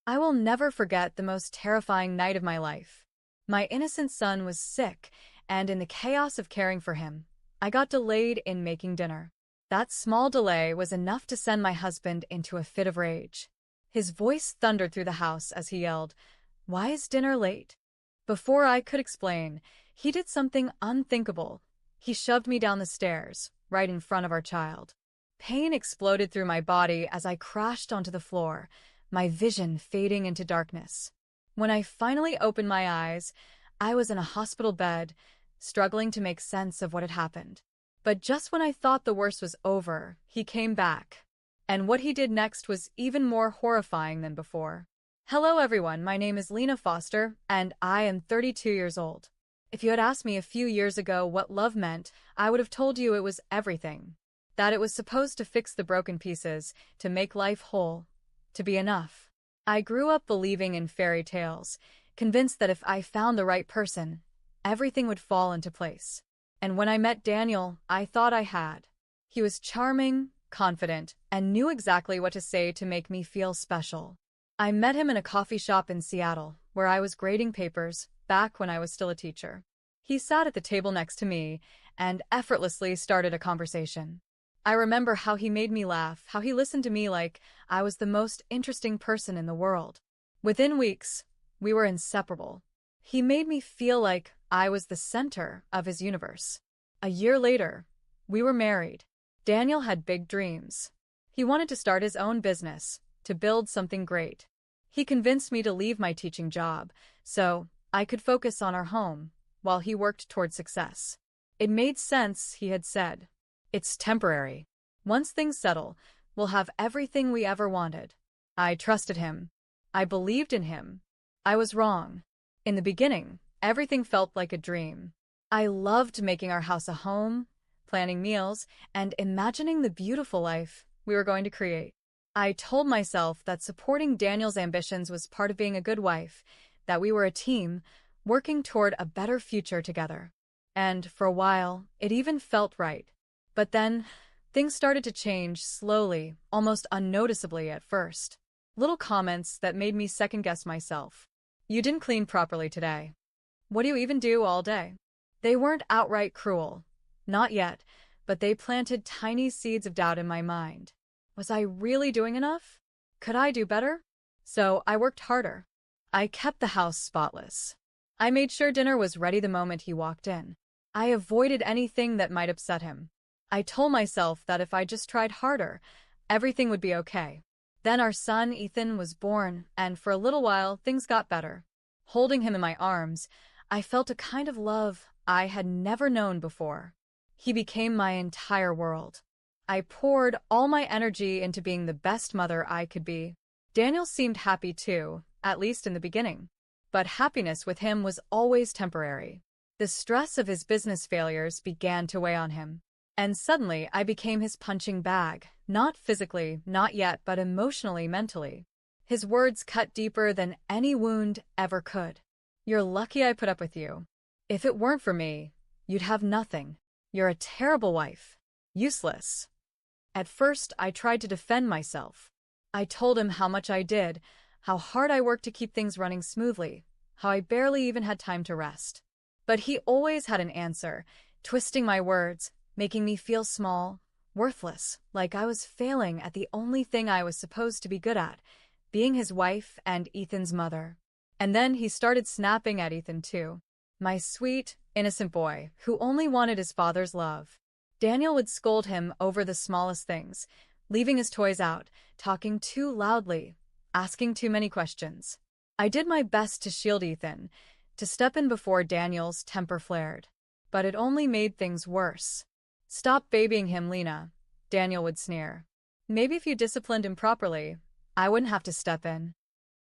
I will never forget the most terrifying night of my life. My innocent son was sick, and in the chaos of caring for him, I got delayed in making dinner. That small delay was enough to send my husband into a fit of rage. His voice thundered through the house as he yelled, "Why is dinner late?" Before I could explain, he did something unthinkable. He shoved me down the stairs, right in front of our child. Pain exploded through my body as I crashed onto the floor, my vision fading into darkness. When I finally opened my eyes, I was in a hospital bed, struggling to make sense of what had happened. But just when I thought the worst was over, he came back. And what he did next was even more horrifying than before. Hello everyone, my name is Lena Foster, and I am 32 years old. If you had asked me a few years ago what love meant, I would have told you it was everything. That it was supposed to fix the broken pieces, to make life whole, to be enough. I grew up believing in fairy tales, convinced that if I found the right person, everything would fall into place. And when I met Daniel, I thought I had. He was charming, confident, and knew exactly what to say to make me feel special. I met him in a coffee shop in Seattle, where I was grading papers, back when I was still a teacher. He sat at the table next to me and effortlessly started a conversation. I remember how he made me laugh, how he listened to me like I was the most interesting person in the world. Within weeks, we were inseparable. He made me feel like I was the center of his universe. A year later, we were married. Daniel had big dreams. He wanted to start his own business, to build something great. He convinced me to leave my teaching job so I could focus on our home while he worked toward success. It made sense, he had said. It's temporary. Once things settle, we'll have everything we ever wanted. I trusted him. I believed in him. I was wrong. In the beginning, everything felt like a dream. I loved making our house a home, planning meals, and imagining the beautiful life we were going to create. I told myself that supporting Daniel's ambitions was part of being a good wife, that we were a team, working toward a better future together. And for a while, it even felt right. But then, things started to change slowly, almost unnoticeably at first. Little comments that made me second-guess myself. You didn't clean properly today. What do you even do all day? They weren't outright cruel. Not yet, but they planted tiny seeds of doubt in my mind. Was I really doing enough? Could I do better? So I worked harder. I kept the house spotless. I made sure dinner was ready the moment he walked in. I avoided anything that might upset him. I told myself that if I just tried harder, everything would be okay. Then our son, Ethan, was born, and for a little while, things got better. Holding him in my arms, I felt a kind of love I had never known before. He became my entire world. I poured all my energy into being the best mother I could be. Daniel seemed happy too, at least in the beginning. But happiness with him was always temporary. The stress of his business failures began to weigh on him. And suddenly I became his punching bag, not physically, not yet, but emotionally, mentally. His words cut deeper than any wound ever could. You're lucky I put up with you. If it weren't for me, you'd have nothing. You're a terrible wife. Useless. At first, I tried to defend myself. I told him how much I did, how hard I worked to keep things running smoothly, how I barely even had time to rest. But he always had an answer, twisting my words, making me feel small, worthless, like I was failing at the only thing I was supposed to be good at, being his wife and Ethan's mother. And then he started snapping at Ethan too. My sweet, innocent boy, who only wanted his father's love. Daniel would scold him over the smallest things, leaving his toys out, talking too loudly, asking too many questions. I did my best to shield Ethan, to step in before Daniel's temper flared. But it only made things worse. Stop babying him, Lena, Daniel would sneer. Maybe if you disciplined him properly, I wouldn't have to step in.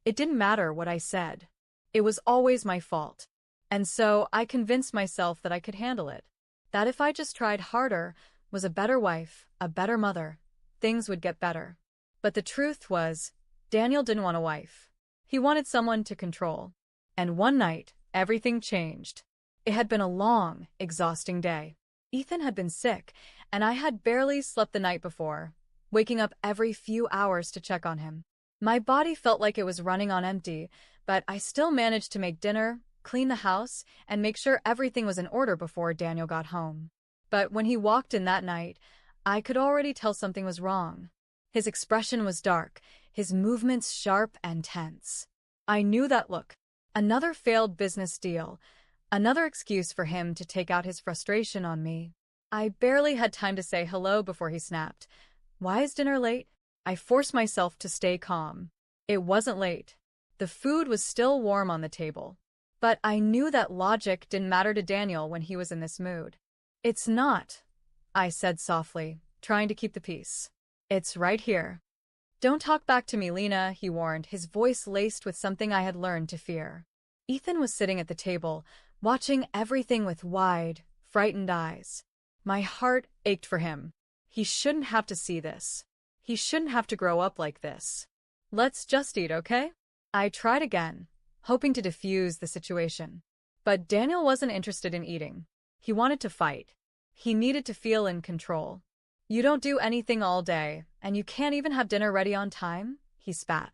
It didn't matter what I said. It was always my fault. And so I convinced myself that I could handle it. That if I just tried harder, was a better wife, a better mother, things would get better. But the truth was, Daniel didn't want a wife. He wanted someone to control. And one night, everything changed. It had been a long, exhausting day. Ethan had been sick, and I had barely slept the night before, waking up every few hours to check on him. My body felt like it was running on empty, but I still managed to make dinner, clean the house, and make sure everything was in order before Daniel got home. But when he walked in that night, I could already tell something was wrong. His expression was dark, his movements sharp and tense. I knew that look. Another failed business deal, another excuse for him to take out his frustration on me. I barely had time to say hello before he snapped. "Why is dinner late?" I forced myself to stay calm. It wasn't late. The food was still warm on the table. But I knew that logic didn't matter to Daniel when he was in this mood. "It's not," I said softly, trying to keep the peace. "It's right here." "Don't talk back to me, Lena," he warned, his voice laced with something I had learned to fear. Ethan was sitting at the table, watching everything with wide, frightened eyes. My heart ached for him. He shouldn't have to see this. He shouldn't have to grow up like this. "Let's just eat, okay?" I tried again, hoping to diffuse the situation. But Daniel wasn't interested in eating. He wanted to fight. He needed to feel in control. "You don't do anything all day, and you can't even have dinner ready on time?" he spat.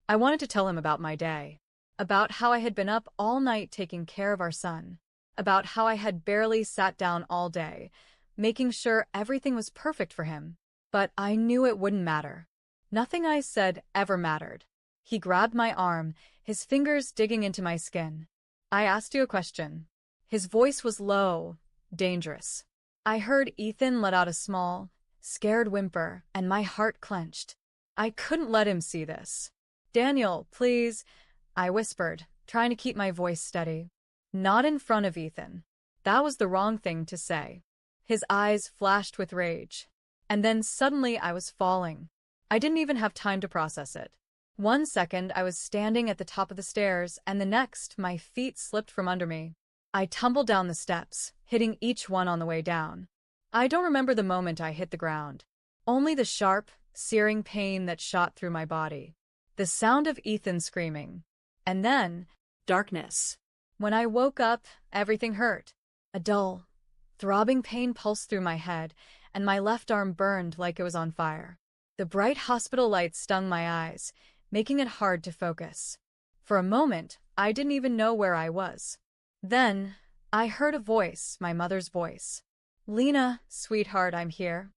I wanted to tell him about my day, about how I had been up all night taking care of our son, about how I had barely sat down all day, making sure everything was perfect for him. But I knew it wouldn't matter. Nothing I said ever mattered. He grabbed my arm, his fingers digging into my skin. "I asked you a question." His voice was low, dangerous. I heard Ethan let out a small, scared whimper, and my heart clenched. I couldn't let him see this. "Daniel, please," I whispered, trying to keep my voice steady. "Not in front of Ethan." That was the wrong thing to say. His eyes flashed with rage. And then suddenly I was falling. I didn't even have time to process it. 1 second I was standing at the top of the stairs, and the next my feet slipped from under me. I tumbled down the steps, hitting each one on the way down. I don't remember the moment I hit the ground. Only the sharp, searing pain that shot through my body. The sound of Ethan screaming. And then, darkness. When I woke up, everything hurt. A dull, throbbing pain pulsed through my head, and my left arm burned like it was on fire. The bright hospital lights stung my eyes, making it hard to focus. For a moment, I didn't even know where I was. Then, I heard a voice, my mother's voice. "Lena, sweetheart, I'm here."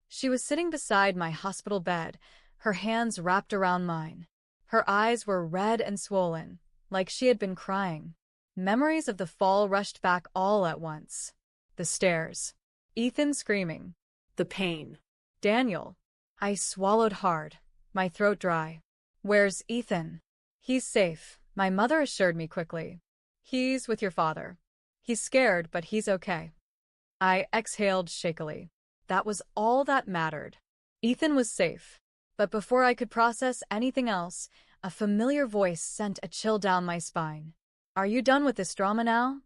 She was sitting beside my hospital bed, her hands wrapped around mine. Her eyes were red and swollen, like she had been crying. Memories of the fall rushed back all at once. The stairs. Ethan screaming. The pain. Daniel. I swallowed hard, my throat dry. "Where's Ethan?" "He's safe," my mother assured me quickly. "He's with your father. He's scared, but he's okay." I exhaled shakily. That was all that mattered. Ethan was safe. But before I could process anything else, a familiar voice sent a chill down my spine. "Are you done with this drama now?"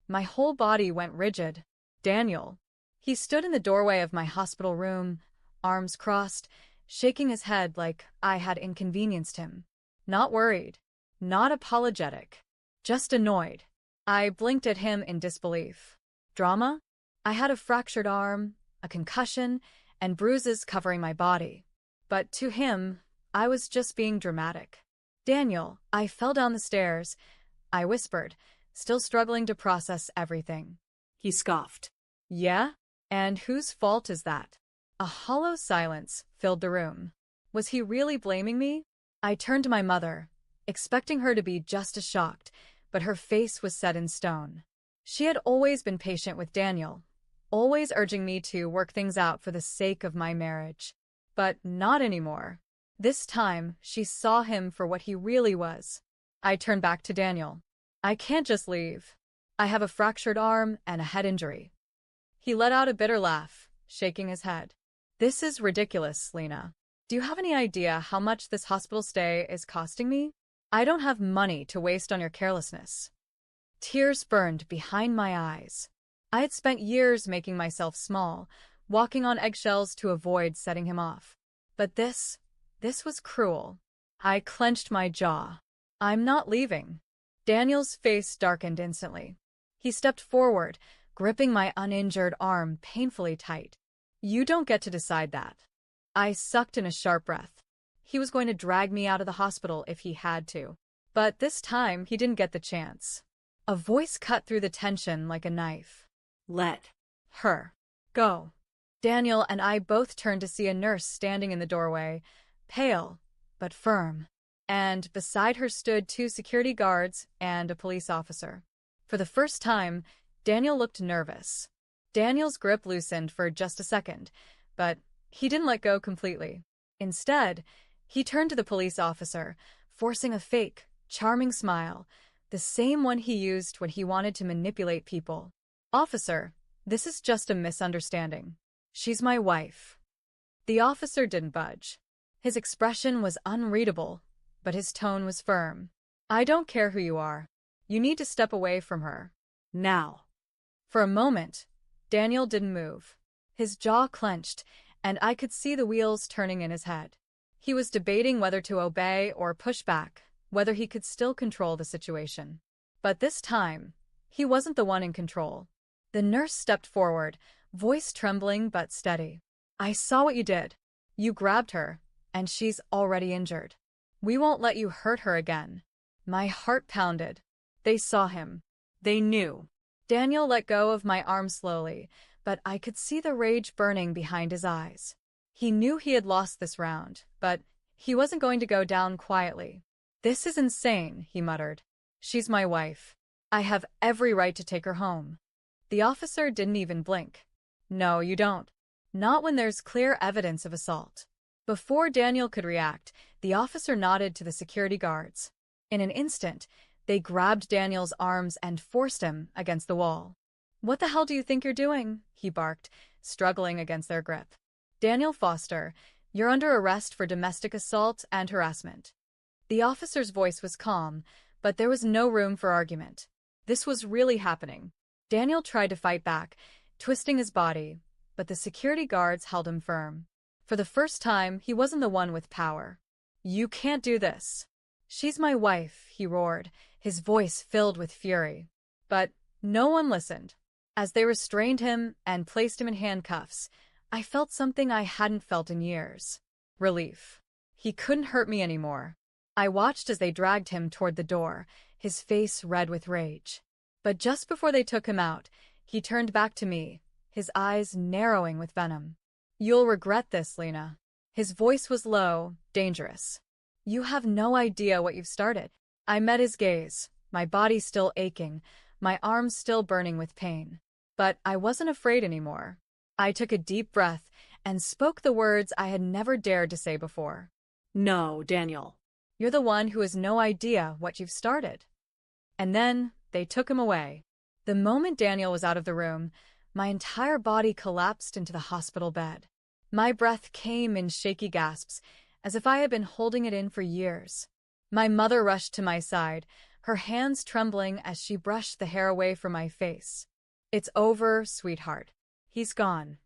My whole body went rigid. Daniel. He stood in the doorway of my hospital room, arms crossed, shaking his head like I had inconvenienced him. Not worried. Not apologetic. Just annoyed. I blinked at him in disbelief. Drama? I had a fractured arm, a concussion, and bruises covering my body. But to him, I was just being dramatic. "Daniel, I fell down the stairs," I whispered, still struggling to process everything. He scoffed. "Yeah? And whose fault is that?" A hollow silence filled the room. Was he really blaming me? I turned to my mother, expecting her to be just as shocked, but her face was set in stone. She had always been patient with Daniel, always urging me to work things out for the sake of my marriage. But not anymore. This time, she saw him for what he really was. I turned back to Daniel. "I can't just leave. I have a fractured arm and a head injury." He let out a bitter laugh, shaking his head. "This is ridiculous, Lena. Do you have any idea how much this hospital stay is costing me? I don't have money to waste on your carelessness." Tears burned behind my eyes. I had spent years making myself small, walking on eggshells to avoid setting him off. But this was cruel. I clenched my jaw. "I'm not leaving." Daniel's face darkened instantly. He stepped forward, gripping my uninjured arm painfully tight. "You don't get to decide that." I sucked in a sharp breath. He was going to drag me out of the hospital if he had to. But this time, he didn't get the chance. A voice cut through the tension like a knife. Let her go. Daniel and I both turned to see a nurse standing in the doorway, pale but firm. And beside her stood 2 security guards and a police officer. For the first time, Daniel looked nervous. Daniel's grip loosened for just a second, but he didn't let go completely. Instead, he turned to the police officer, forcing a fake, charming smile, the same one he used when he wanted to manipulate people. "Officer, this is just a misunderstanding. She's my wife." The officer didn't budge. His expression was unreadable, but his tone was firm. "I don't care who you are. You need to step away from her. Now." For a moment, Daniel didn't move. His jaw clenched, and I could see the wheels turning in his head. He was debating whether to obey or push back, whether he could still control the situation. But this time, he wasn't the one in control. The nurse stepped forward, voice trembling but steady. "I saw what you did. You grabbed her, and she's already injured. We won't let you hurt her again." My heart pounded. They saw him. They knew. Daniel let go of my arm slowly, but I could see the rage burning behind his eyes. He knew he had lost this round, but he wasn't going to go down quietly. "This is insane," he muttered. "She's my wife. I have every right to take her home." The officer didn't even blink. "No, you don't. Not when there's clear evidence of assault." Before Daniel could react, the officer nodded to the security guards. In an instant, they grabbed Daniel's arms and forced him against the wall. "What the hell do you think you're doing?" he barked, struggling against their grip. "Daniel Foster, you're under arrest for domestic assault and harassment." The officer's voice was calm, but there was no room for argument. This was really happening. Daniel tried to fight back, twisting his body, but the security guards held him firm. For the first time, he wasn't the one with power. "You can't do this." "She's my wife," he roared, his voice filled with fury. But no one listened. As they restrained him and placed him in handcuffs, I felt something I hadn't felt in years. Relief. He couldn't hurt me anymore. I watched as they dragged him toward the door, his face red with rage. But just before they took him out, he turned back to me, his eyes narrowing with venom. "You'll regret this, Lena." His voice was low, dangerous. "You have no idea what you've started." I met his gaze, my body still aching, my arms still burning with pain. But I wasn't afraid anymore. I took a deep breath and spoke the words I had never dared to say before. "No, Daniel. You're the one who has no idea what you've started." And then they took him away. The moment Daniel was out of the room, my entire body collapsed into the hospital bed. My breath came in shaky gasps, as if I had been holding it in for years. My mother rushed to my side, her hands trembling as she brushed the hair away from my face. "It's over, sweetheart. He's gone."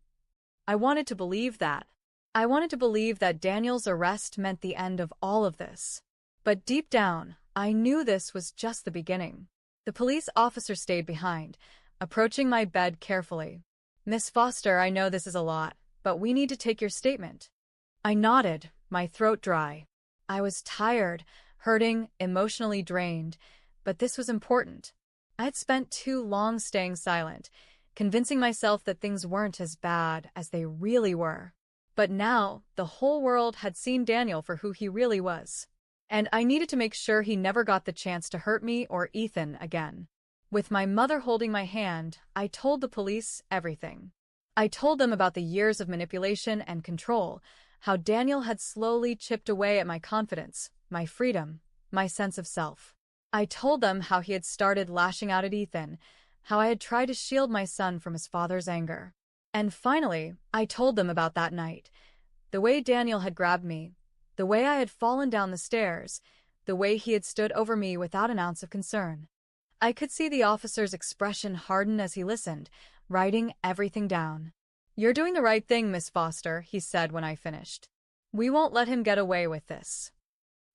I wanted to believe that. I wanted to believe that Daniel's arrest meant the end of all of this. But deep down, I knew this was just the beginning. The police officer stayed behind, approaching my bed carefully. "Miss Foster, I know this is a lot, but we need to take your statement." I nodded, my throat dry. I was tired, hurting, emotionally drained, but this was important. I had spent too long staying silent, convincing myself that things weren't as bad as they really were. But now, the whole world had seen Daniel for who he really was. And I needed to make sure he never got the chance to hurt me or Ethan again. With my mother holding my hand, I told the police everything. I told them about the years of manipulation and control, how Daniel had slowly chipped away at my confidence, my freedom, my sense of self. I told them how he had started lashing out at Ethan, how I had tried to shield my son from his father's anger. And finally, I told them about that night, the way Daniel had grabbed me, the way I had fallen down the stairs, the way he had stood over me without an ounce of concern. I could see the officer's expression harden as he listened, writing everything down. "You're doing the right thing, Miss Foster," he said when I finished. "We won't let him get away with this."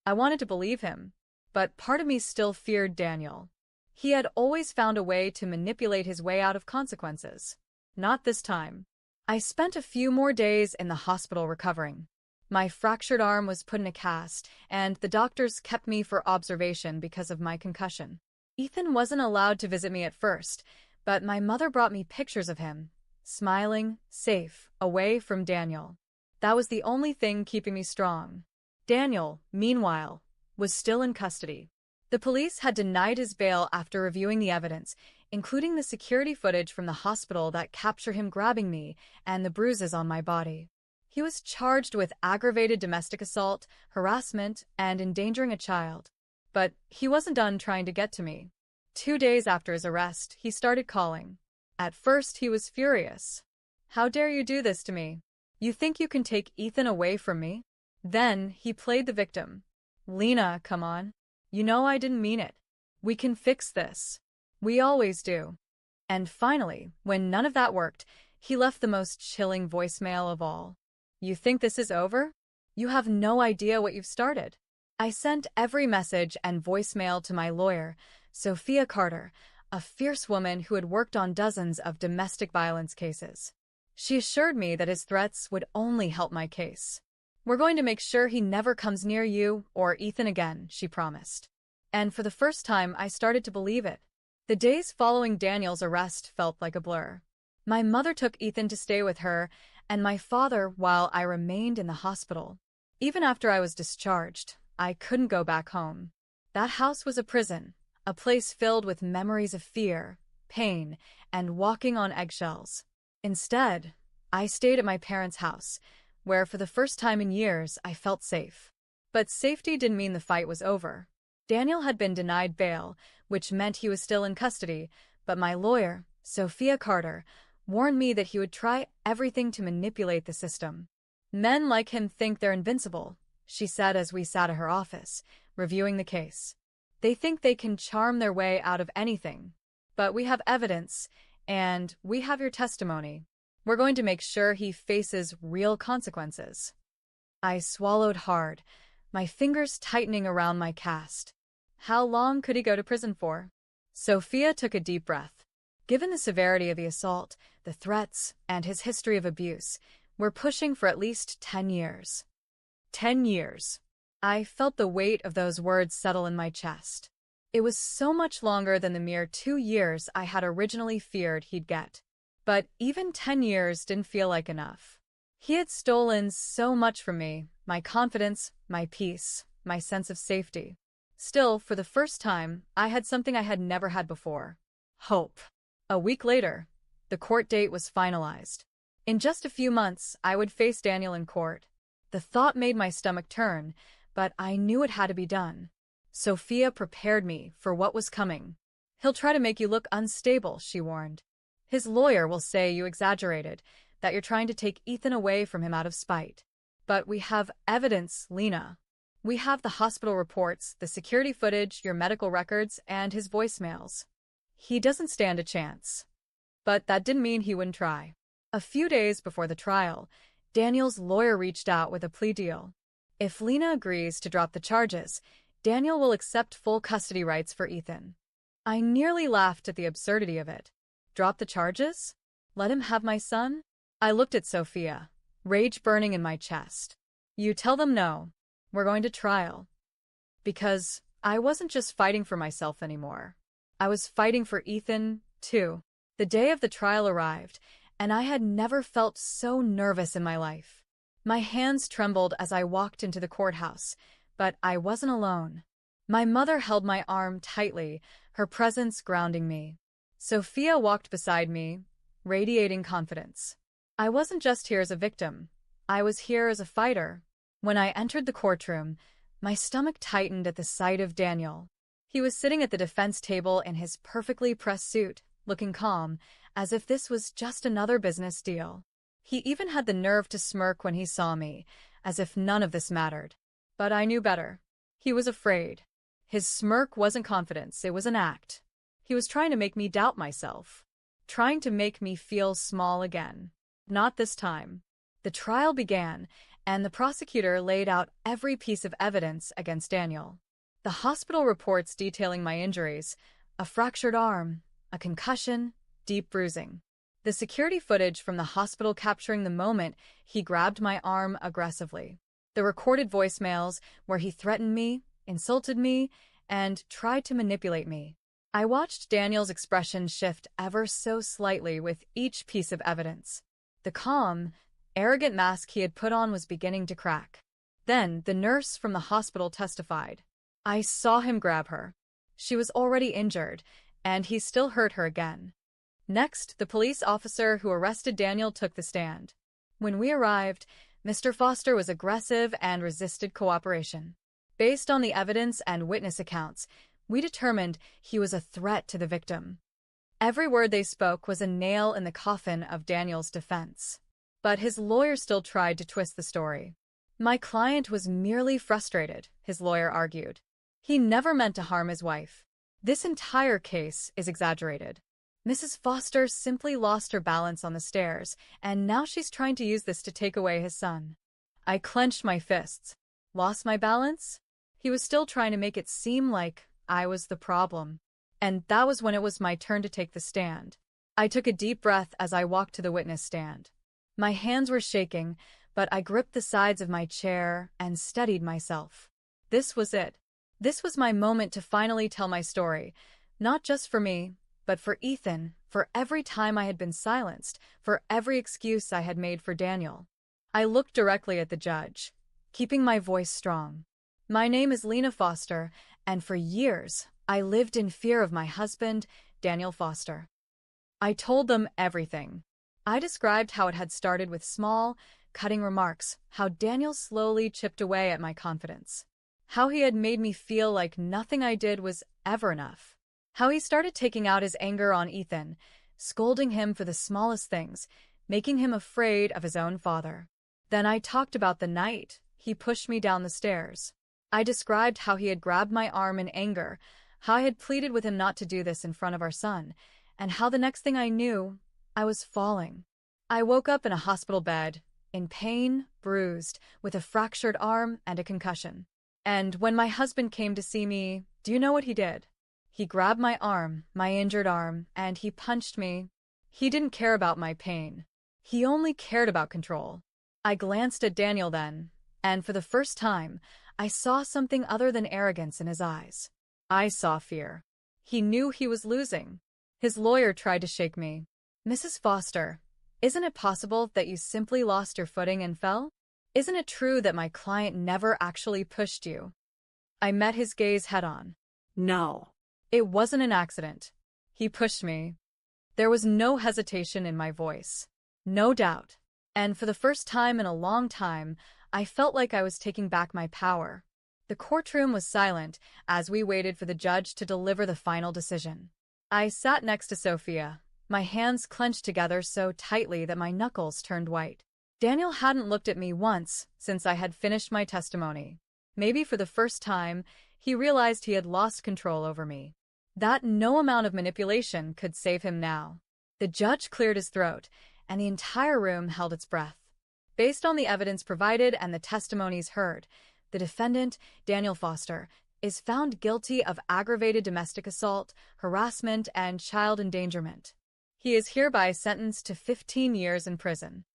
I wanted to believe him, but part of me still feared Daniel. He had always found a way to manipulate his way out of consequences. Not this time. I spent a few more days in the hospital recovering. My fractured arm was put in a cast, and the doctors kept me for observation because of my concussion. Ethan wasn't allowed to visit me at first, but my mother brought me pictures of him, smiling, safe, away from Daniel. That was the only thing keeping me strong. Daniel, meanwhile, was still in custody. The police had denied his bail after reviewing the evidence, including the security footage from the hospital that captured him grabbing me and the bruises on my body. He was charged with aggravated domestic assault, harassment, and endangering a child. But he wasn't done trying to get to me. 2 days after his arrest, he started calling. At first, he was furious. "How dare you do this to me? You think you can take Ethan away from me?" Then he played the victim. "Lena, come on. You know I didn't mean it. We can fix this. We always do." And finally, when none of that worked, he left the most chilling voicemail of all. "You think this is over? You have no idea what you've started." I sent every message and voicemail to my lawyer, Sophia Carter, a fierce woman who had worked on dozens of domestic violence cases. She assured me that his threats would only help my case. "We're going to make sure he never comes near you or Ethan again," she promised. And for the first time, I started to believe it. The days following Daniel's arrest felt like a blur. My mother took Ethan to stay with her, and my father while I remained in the hospital. Even after I was discharged, I couldn't go back home. That house was a prison, a place filled with memories of fear, pain, and walking on eggshells. Instead, I stayed at my parents' house, where for the first time in years I felt safe. But safety didn't mean the fight was over. Daniel had been denied bail, which meant he was still in custody, but my lawyer, Sophia Carter, warned me that he would try everything to manipulate the system. "Men like him think they're invincible," she said as we sat at her office, reviewing the case. "They think they can charm their way out of anything. But we have evidence, and we have your testimony. We're going to make sure he faces real consequences." I swallowed hard, my fingers tightening around my cast. How long could he go to prison for? Sophia took a deep breath. "Given the severity of the assault, the threats, and his history of abuse, we're pushing for at least 10 years. 10 years. I felt the weight of those words settle in my chest. It was so much longer than the mere 2 years I had originally feared he'd get. But even 10 years didn't feel like enough. He had stolen so much from me, my confidence, my peace, my sense of safety. Still, for the first time, I had something I had never had before. Hope. A week later, the court date was finalized. In just a few months, I would face Daniel in court. The thought made my stomach turn, but I knew it had to be done. Sophia prepared me for what was coming. "He'll try to make you look unstable," she warned. "His lawyer will say you exaggerated, that you're trying to take Ethan away from him out of spite. But we have evidence, Lena. We have the hospital reports, the security footage, your medical records, and his voicemails. He doesn't stand a chance." But that didn't mean he wouldn't try. A few days before the trial, Daniel's lawyer reached out with a plea deal. If Lena agrees to drop the charges, Daniel will accept full custody rights for Ethan. I nearly laughed at the absurdity of it. Drop the charges? Let him have my son? I looked at Sophia, rage burning in my chest. "You tell them no. We're going to trial." Because I wasn't just fighting for myself anymore. I was fighting for Ethan, too. The day of the trial arrived, and I had never felt so nervous in my life. My hands trembled as I walked into the courthouse, but I wasn't alone. My mother held my arm tightly, her presence grounding me. Sophia walked beside me, radiating confidence. I wasn't just here as a victim. I was here as a fighter. When I entered the courtroom, my stomach tightened at the sight of Daniel. He was sitting at the defense table in his perfectly pressed suit, looking calm, as if this was just another business deal. He even had the nerve to smirk when he saw me, as if none of this mattered. But I knew better. He was afraid. His smirk wasn't confidence, it was an act. He was trying to make me doubt myself. Trying to make me feel small again. Not this time. The trial began, and the prosecutor laid out every piece of evidence against Daniel. The hospital reports detailing my injuries, a fractured arm, a concussion, deep bruising. The security footage from the hospital capturing the moment he grabbed my arm aggressively. The recorded voicemails where he threatened me, insulted me, and tried to manipulate me. I watched Daniel's expression shift ever so slightly with each piece of evidence. The calm, arrogant mask he had put on was beginning to crack. Then the nurse from the hospital testified. I saw him grab her. She was already injured, and he still hurt her again. Next, the police officer who arrested Daniel took the stand. When we arrived, Mr. Foster was aggressive and resisted cooperation. Based on the evidence and witness accounts, we determined he was a threat to the victim. Every word they spoke was a nail in the coffin of Daniel's defense. But his lawyer still tried to twist the story. My client was merely frustrated, his lawyer argued. He never meant to harm his wife. This entire case is exaggerated. Mrs. Foster simply lost her balance on the stairs, and now she's trying to use this to take away his son. I clenched my fists. Lost my balance? He was still trying to make it seem like I was the problem. And that was when it was my turn to take the stand. I took a deep breath as I walked to the witness stand. My hands were shaking, but I gripped the sides of my chair and steadied myself. This was it. This was my moment to finally tell my story, not just for me, but for Ethan, for every time I had been silenced, for every excuse I had made for Daniel. I looked directly at the judge, keeping my voice strong. My name is Lena Foster, and for years, I lived in fear of my husband, Daniel Foster. I told them everything. I described how it had started with small, cutting remarks, how Daniel slowly chipped away at my confidence, how he had made me feel like nothing I did was ever enough, how he started taking out his anger on Ethan, scolding him for the smallest things, making him afraid of his own father. Then I talked about the night he pushed me down the stairs. I described how he had grabbed my arm in anger, how I had pleaded with him not to do this in front of our son, and how the next thing I knew, I was falling. I woke up in a hospital bed, in pain, bruised, with a fractured arm and a concussion. And when my husband came to see me, do you know what he did? He grabbed my arm, my injured arm, and he punched me. He didn't care about my pain. He only cared about control. I glanced at Daniel then, and for the first time, I saw something other than arrogance in his eyes. I saw fear. He knew he was losing. His lawyer tried to shake me. Mrs. Foster, isn't it possible that you simply lost your footing and fell? Isn't it true that my client never actually pushed you? I met his gaze head-on. No. It wasn't an accident. He pushed me. There was no hesitation in my voice. No doubt. And for the first time in a long time, I felt like I was taking back my power. The courtroom was silent as we waited for the judge to deliver the final decision. I sat next to Sophia, my hands clenched together so tightly that my knuckles turned white. Daniel hadn't looked at me once since I had finished my testimony. Maybe for the first time, he realized he had lost control over me. That no amount of manipulation could save him now. The judge cleared his throat, and the entire room held its breath. Based on the evidence provided and the testimonies heard, the defendant, Daniel Foster, is found guilty of aggravated domestic assault, harassment, and child endangerment. He is hereby sentenced to 15 years in prison.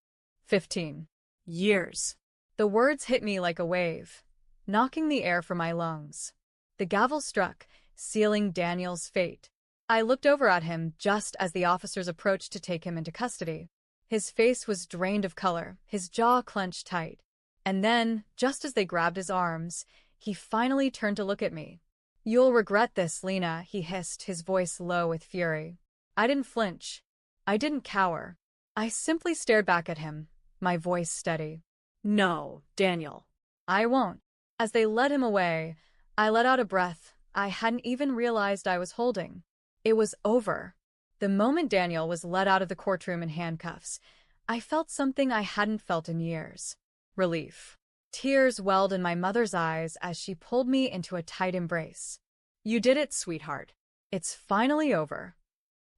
15 years. The words hit me like a wave, knocking the air from my lungs. The gavel struck, sealing Daniel's fate. I looked over at him just as the officers approached to take him into custody. His face was drained of color, his jaw clenched tight. And then, just as they grabbed his arms, he finally turned to look at me. "You'll regret this, Lena," he hissed, his voice low with fury. I didn't flinch. I didn't cower. I simply stared back at him, my voice steady. No, Daniel. I won't. As they led him away, I let out a breath I hadn't even realized I was holding. It was over. The moment Daniel was led out of the courtroom in handcuffs, I felt something I hadn't felt in years. Relief. Tears welled in my mother's eyes as she pulled me into a tight embrace. "You did it, sweetheart. It's finally over."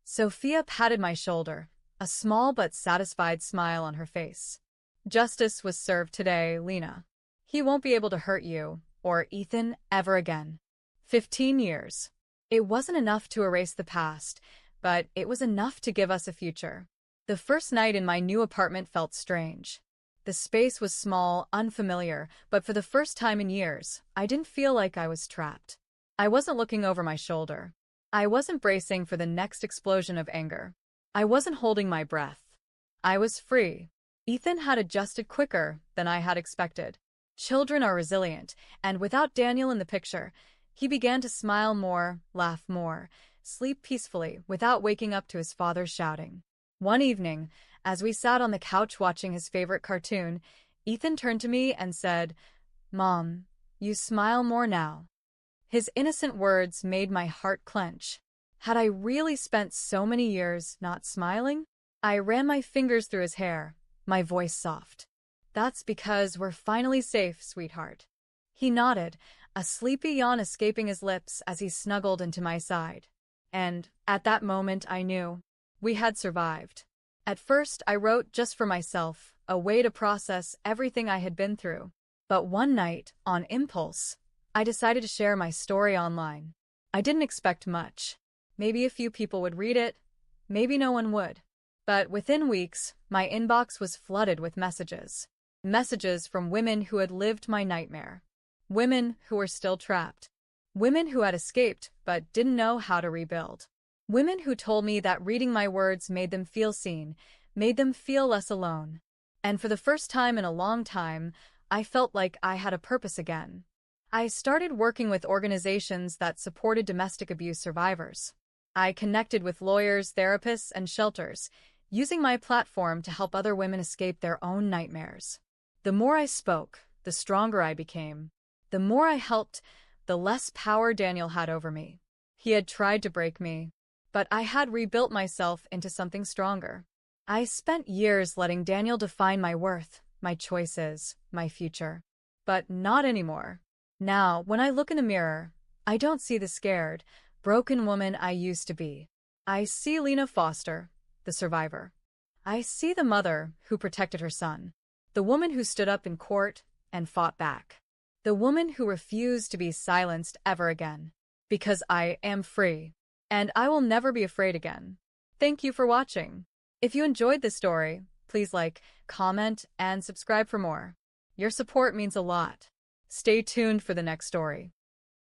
Sophia patted my shoulder, a small but satisfied smile on her face. "Justice was served today, Lena. He won't be able to hurt you, or Ethan, ever again." 15 years. It wasn't enough to erase the past, but it was enough to give us a future. The first night in my new apartment felt strange. The space was small, unfamiliar, but for the first time in years, I didn't feel like I was trapped. I wasn't looking over my shoulder. I wasn't bracing for the next explosion of anger. I wasn't holding my breath. I was free. Ethan had adjusted quicker than I had expected. Children are resilient, and without Daniel in the picture, he began to smile more, laugh more, sleep peacefully without waking up to his father's shouting. One evening, as we sat on the couch watching his favorite cartoon, Ethan turned to me and said, "Mom, you smile more now." His innocent words made my heart clench. Had I really spent so many years not smiling? I ran my fingers through his hair, my voice soft. "That's because we're finally safe, sweetheart." He nodded, a sleepy yawn escaping his lips as he snuggled into my side. And, at that moment, I knew we had survived. At first, I wrote just for myself, a way to process everything I had been through. But one night, on impulse, I decided to share my story online. I didn't expect much. Maybe a few people would read it, maybe no one would. But within weeks, my inbox was flooded with messages. Messages from women who had lived my nightmare. Women who were still trapped. Women who had escaped but didn't know how to rebuild. Women who told me that reading my words made them feel seen, made them feel less alone. And for the first time in a long time, I felt like I had a purpose again. I started working with organizations that supported domestic abuse survivors. I connected with lawyers, therapists, and shelters, using my platform to help other women escape their own nightmares. The more I spoke, the stronger I became. The more I helped, the less power Daniel had over me. He had tried to break me, but I had rebuilt myself into something stronger. I spent years letting Daniel define my worth, my choices, my future. But not anymore. Now, when I look in the mirror, I don't see the scared, broken woman I used to be. I see Lena Foster, the survivor. I see the mother who protected her son. The woman who stood up in court and fought back. The woman who refused to be silenced ever again. Because I am free. And I will never be afraid again. Thank you for watching. If you enjoyed this story, please like, comment, and subscribe for more. Your support means a lot. Stay tuned for the next story.